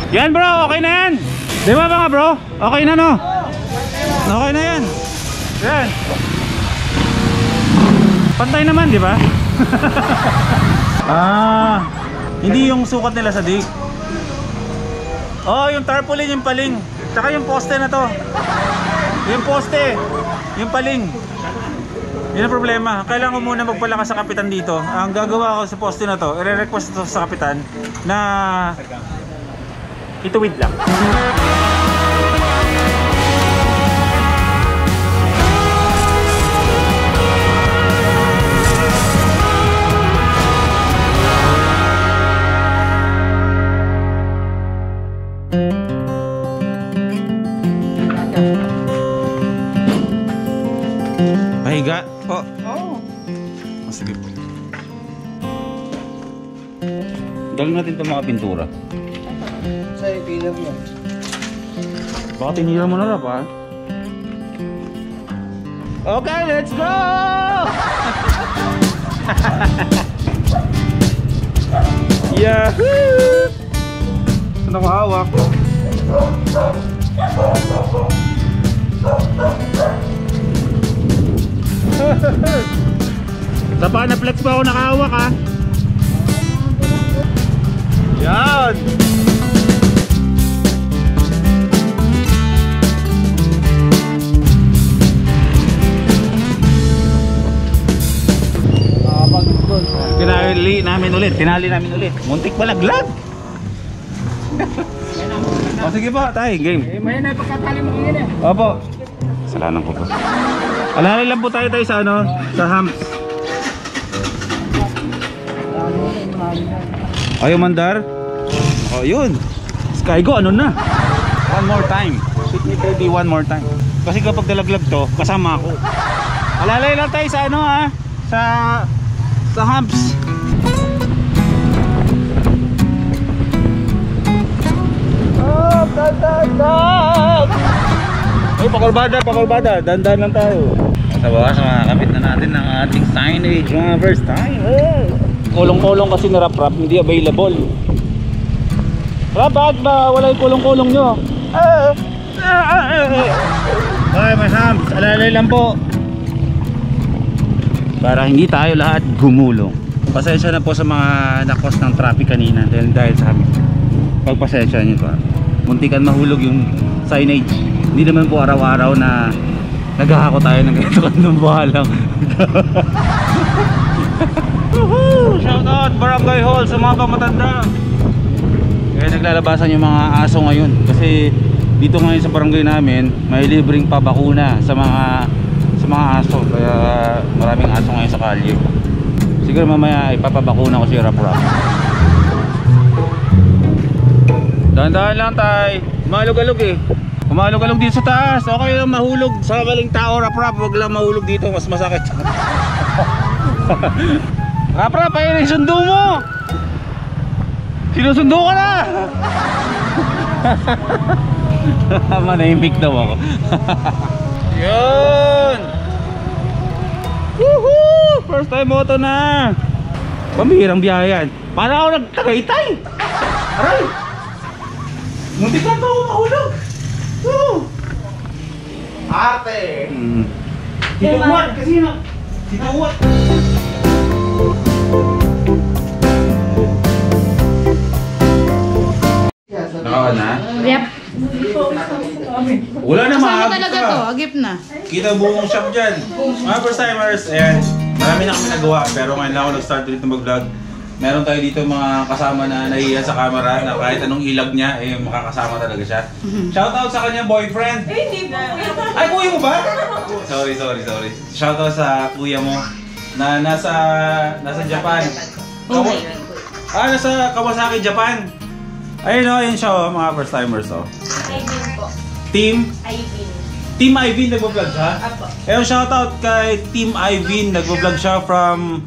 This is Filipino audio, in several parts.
Yan bro, okay na yan. Di ba mga bro? Okay na no? Okay na yan. Yan. Pantay naman, di ba? Hindi yung sukat nila sa dig. Oh, yung tarpaulin, yung paling. Tsaka yung poste na to. Yung poste, yung paling. Yun ang problema. Kailangan ko muna magpalakas sa kapitan dito. Ang gagawa ko sa poste na to, i-request ito sa kapitan na ituwid lang. Mahiga? Oh. Oh. Sige po. Galing natin itong mga pintura. Sa'yo, pilar mo. Baka tinira mo na rap ha? Okay, let's go! Yahoo! Saan ako hawak? Sa Panaflex pa ako nakahawak ha? Yan! Tinali namin ulit. Muntik malaglag. O sige po, tayo, game. May na pagkatali mo ngayon eh. Opo. Salanan ko po. Alalay lang po tayo sa ano, sa hams. Ayaw mandar? O yun. Skygo, ano na? One more time. Shoot me 30 one more time. Kasi kapag dalaglag to, kasama ako. Alalay lang tayo sa ano ha, sa hams. Ay, pakurbada, dandan lang tayo. Sa bawas, makakamit na natin ang ating signage mga first time. Kulong-kulong kasi na rap-rap, hindi available. Rap, bakit ba wala yung kulong-kulong nyo? Okay, my hams, alalay lang po. Para hindi tayo lahat gumulong. Pasensya na po sa mga nakos ng traffic kanina dahil sa amin. Pagpasensya nyo po. Muntikan mahulog yung signage. Hindi naman po araw-araw na naghahako tayo ng ganito kandang bahalang. Shout out Barangay Hall sa mga pamatanda. Kaya naglalabasan yung mga aso ngayon. Kasi dito ngayon sa barangay namin may libreng pabakuna sa mga aso. Kaya maraming aso ngayon sa kalye. Siguro mamaya ipapabakuna ko si Rap-Rap. Dahan-dahan lang tay. Umalog-alog eh. Umalog-alog dito sa taas. Okay lang mahulog sa maling tao. Rap-Rap, wag lang mahulog dito. Mas masakit. Rap-Rap, ayun yung sundo mo. Sinusundo ka na. Manahimik daw ako. Yun. Woohoo! First time moto na. Pambihirang biyahe yan. Para ako nagtagaytay. Aray! Muntik na ito ako mahulog. Arte! Tito Wat kasi na. Tito Wat. Nakawan na? Yep. Wala na Kasama talaga to, agip na. Kita buong shop dyan. Mga first timers, ayan. Marami na kami nagawa pero ngayon lang ako nag-start ulit ng mag-vlog. Meron tayo dito mga kasama na nahiya sa camera na kahit anong ilag niya, eh makakasama talaga siya. Shoutout sa kanya boyfriend. Eh, hindi po. Ay, kuya mo ba? Sorry. Shoutout sa kuya mo na nasa Japan. Nasa Kawasaki, Japan. Ayun o, yun siya o, mga first timers o. Ivin po. Team Ivin, nagbablog siya? Apo. Ayun, shoutout kay Team Ivin, nagbablog siya from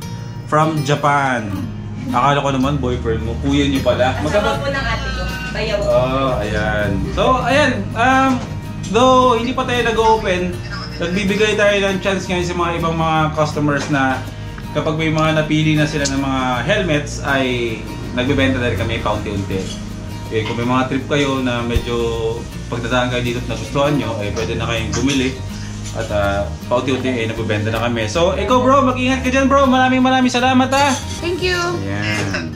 Japan. Akala ko naman boyfriend mo, kuya niyo pala. Kasama po ng ate ko, bayaw. Oh, ayan. So, ayan, though hindi pa tayo nag-open, nagbibigay tayo ng chance ngayon sa mga ibang mga customers na kapag may mga napili na sila ng mga helmets ay nagbebenta na rin kami paunti-unti. Eh, kung may mga trip kayo na medyo pagdadaan kayo dito at nagustuhan nyo, eh pwede na kayong bumili. At pauti-uti eh nagbebenta na kami. So ikaw bro, mag-ingat ka dyan bro. Maraming salamat ha. Thank you. Ayan.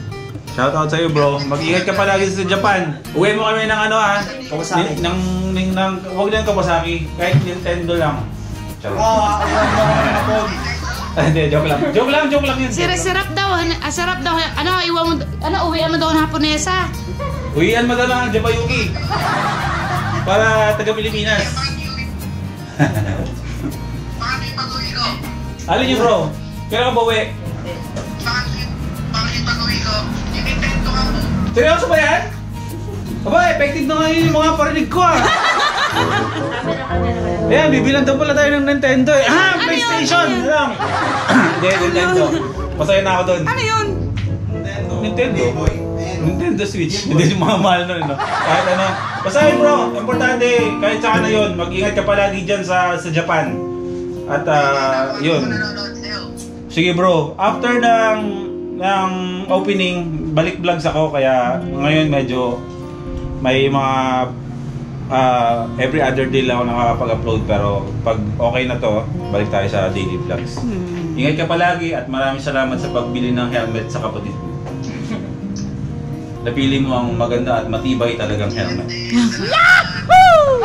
Shoutout sa'yo bro. Mag-ingat ka palagi sa Japan. Uwi mo kami ng ano ha. Kawasaki. Huwag lang Kawasaki. Kahit Nintendo lang. Charot. Hindi, joke lang. Joke lang yun. Sarap daw. Sarap daw. Ano, iwan mo, uwian mo daw ng Haponesa. Uwian mo na lang ang Jabayuki. Para taga Pilipinas. Alin niyo bro? Kailan ka ba uwi? Seryoso ba yan? Aba, effective na ngayon yung mga parinig ko ah. Ayan, bibilang daw pala tayo ng Nintendo eh. Ah, PlayStation! Ano yun? Lang. Hindi, Nintendo. Masaya na ako doon. Ano yun? Nintendo. Nintendo Switch. Hindi yung mga mahal na no? Kahit ano. Basta yun bro, importante. Kahit saan na yun, mag-ingat ka palagi dyan sa Japan. At yun. Sige bro, after ng opening, balik vlogs ako. Kaya ngayon medyo may mga every other day lang ako nakakapag-upload. Pero pag okay na to, balik tayo sa daily vlogs. Ingat ka palagi at maraming salamat sa pagbili ng helmet sa kapatid ko. Napili mo ang maganda at matibay talagang helmet. Yahoo!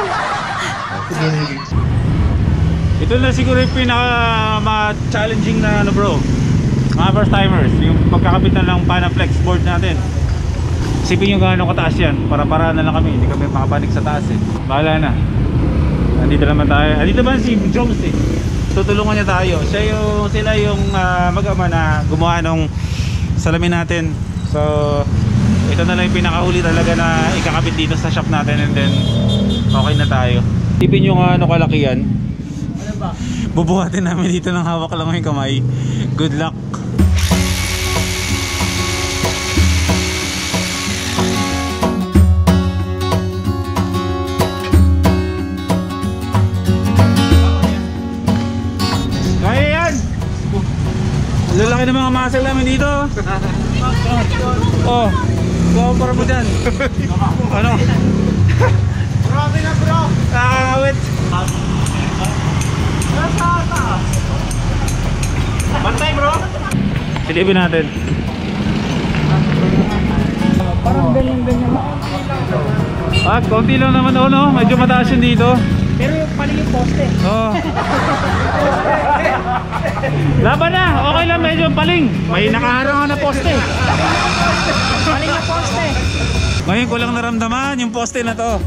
Ito na siguro yung pinaka-challenging na ano bro, mga first timers, yung pagkakabitan ng Panaflex board natin. Isipin nyo gano'ng kataas yan, para na lang kami, hindi kami makapanik sa taas eh. Bahala na. Andito naman tayo, andito ba si Jones eh. Tutulungan niya tayo. Sila yung mag-ama na gumawa ng salamin natin. So ito na lang yung pinakahuli talaga na ikakabit dito sa shop natin, and then okay na tayo. Tipin nyo nga ano kalaki yan. Ano ba? Bubuhatin namin dito ng hawak lang yung kamay. Good luck. Kaya yan! Lalaki ng mga muscle namin dito. Oh, kumpara mo dyan. Ano? Grabe na bro! Nakakawit. Bantay bro. Silipin natin. Parang ganyan-ganyan lang. At konti lang naman no? Medyo mataas yun dito. Pero yung pali yung poste. Oh. Laban na! Okay lang, medyo paling. May nakaharang na poste. Pali yung poste. Ngayon ko lang naramdaman yung poste na to.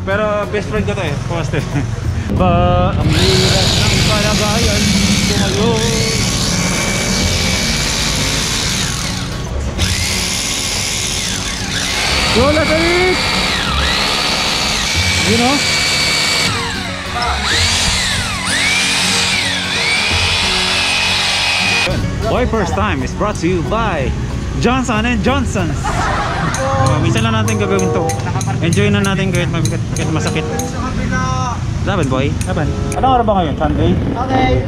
Pero best friend ko to eh, poste. Ba ang hirap ng kalagayan ko ngayon. Lola Tarik! You know? Boy First Time is brought to you by Johnson & Johnson. Minsan lang natin gagawin to. Enjoy na natin kahit mabigat, kahit masakit. Laban boy, laban. Anong araw ba ngayon? Sunday? Okay.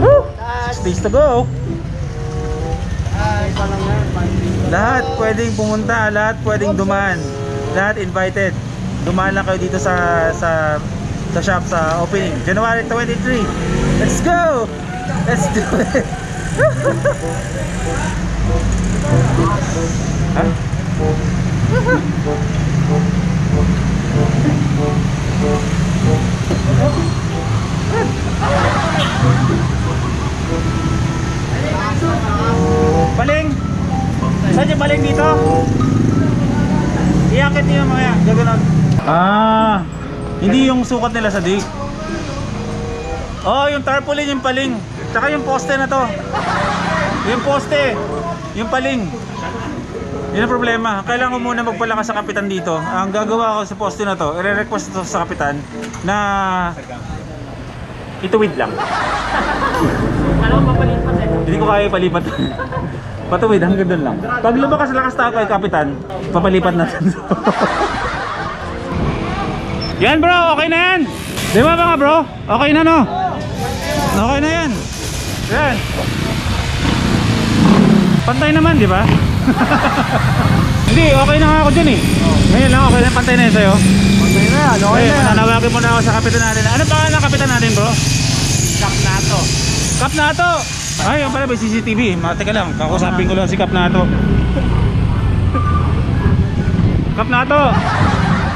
Woo! 6 days to go. Isa lang yan. Lahat pwedeng pumunta, lahat pwedeng dumaan. Lahat invited. Dumaan lang kayo dito sa shop sa opening. January 23. Let's go! Let's do it! Ha? Paling! Saan yung paling dito? Iakit niyo mga gaganon. Ah, hindi yung sukat nila sa dig. Oh, yung tarpaulin yung paling. Tsaka yung poste na to. Yung poste, yung paling. Yun ang problema. Kailangan ko muna magpalakas sa kapitan dito. Ang gagawa ko sa poste na to, i-request to sa kapitan na ituwid lang. Alam mo, papalipat eh. Hindi ko kaya ipalipat. Patuwid, hanggang doon lang. Pag lumakas lakas tao kay kapitan, papalipat natin. Yan bro, okay na yan. Di ba mga bro? Okay na no? Okay na yan. Yan. Pantay naman, di ba? Hindi, okay na nga ako dyan eh. Ngayon lang, okay na, pantay na yun sa'yo. Pantay na yan, okay na yan. Nanawagin mo na ako sa kapitan natin. Ano pangalan ng kapitan natin, bro? Kap na to. Kap Nato! Ay, yung pala, may CCTV. Teka lang, kakusapin ko lang si Kap Nato. Kap Nato!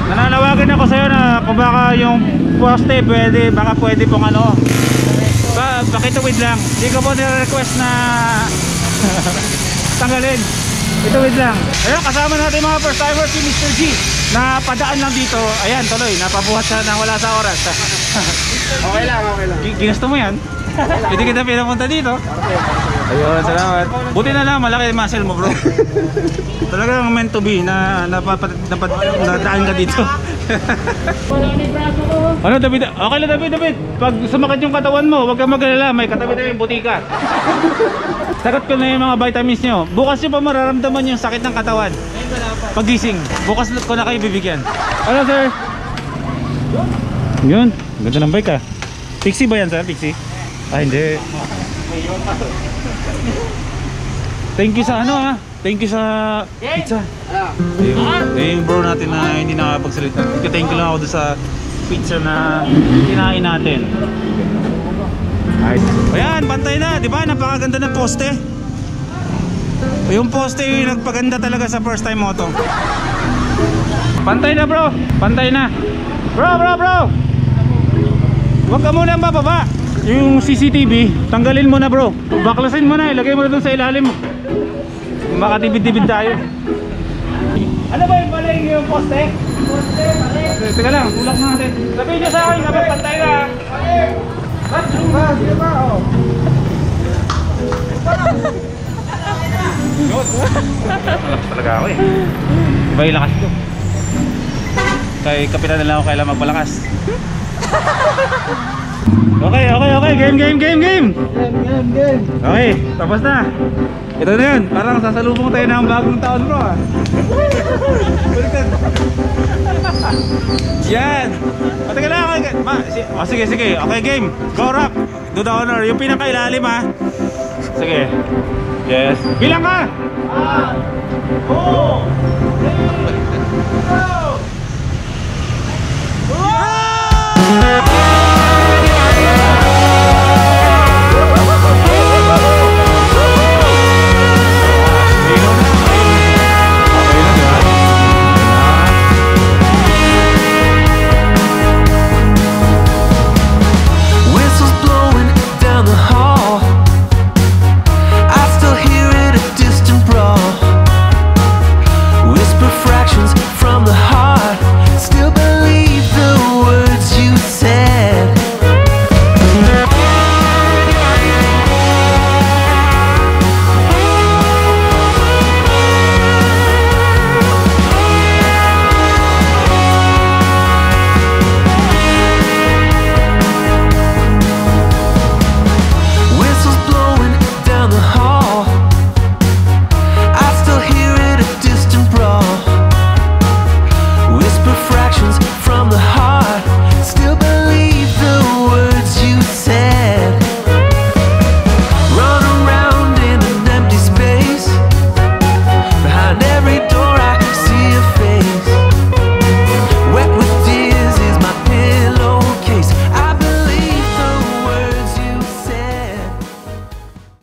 Nananawagan ako sa'yo na kung baka yung poste baka pwede pong ano, pakituwid lang. Hindi ko po nire-request na tanggalin. Ituwid lang. Ayun, kasama natin mga first timer si Mr. G na padaan lang dito. Ayan, tuloy, napabuhat siya nang wala sa oras. Okay lang, okay lang. Ginusto mo yan? Hindi kita pinapunta dito. Ayun, salamat. Buti na lang, malaki yung muscle mo, bro. Talagang meant to be na nadaan ka dito. Ano, David? Okay lang, David. Pag sumakit yung katawan mo, huwag kang mag-alala. May katabi na yung butika. Sagot ko na yung mga vitamins nyo. Bukas nyo pa mararamdaman yung sakit ng katawan. Pagising, bukas ko na kayo bibigyan. Ano, sir? Yun, ganda ng bike ah. Pixie ba yan, sir? Pixie? Ah, hindi. Thank you sa ano ah. Thank you sa pizza. Yung bro natin na hindi nakapagsalita. Thank you lang ako doon sa pizza na kinain natin. Ayan, pantay na, di ba? Napakaganda ng poste. Yung poste yung nagpaganda talaga sa first time moto. Pantay na, bro. Pantay na. Bro. Huwag ka muna bababa. Yung CCTV, tanggalin mo na, bro. Baklasin mo na, ilagay mo na doon sa ilalim. Makatibid-tibid tayo. Ano ba yung balay yung poste? Poste, balay. Teka lang, tulak natin. Sabihin nyo sa akin, kapag pantay na. Sige ba? Malakas talaga ako eh. Iba yung lakas ko. Kay kapitan na lang ako kailan magpalakas. Okay. Game. Okay, tapos na. Ito na yun. Parang sasalubong tayo ng bagong taon, bro. Yan. Pataka lang. Sige. Okay, game. Go rock. Do the honor. Yung pinakailalim ha. Sige. Yes. Bilang ka. 1, 2, 3.